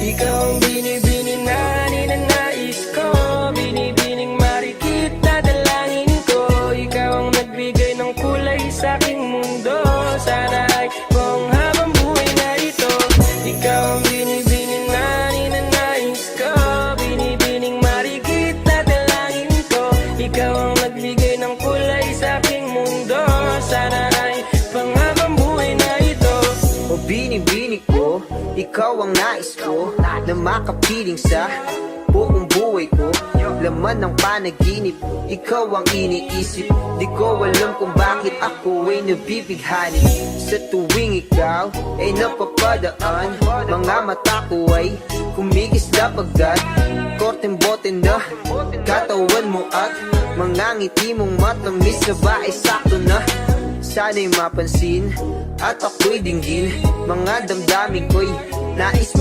Ikaw ang binibining na ninanais ko, binibining marikit na dalangin ko. Ikaw ang nagbigay ng kulay sa aking mundo. Sana ay buong habang buhay na ito. Ikaw ang binibining na ninanais ko, binibining marikit na dalangin ko. Ikaw ang nagbigay ng kulay sa aking mundo. Sana ay panghabang buhay na ito. O binibining ko, ikaw ang nais ko, na makapiling sa buong buhay ko. Laman ng panaginip, ikaw ang iniisip. Di ko alam kung bakit ako ay nabibighani. Sa tuwing ikaw ay napapadaan, mga mata ko ay kumigisla pagkat korteng bote na katawan mo at mga ngiti mong matamis na ba ay sakto na. Sana'y mapansin at ako'y dinggin, mga damdamin ko'y nais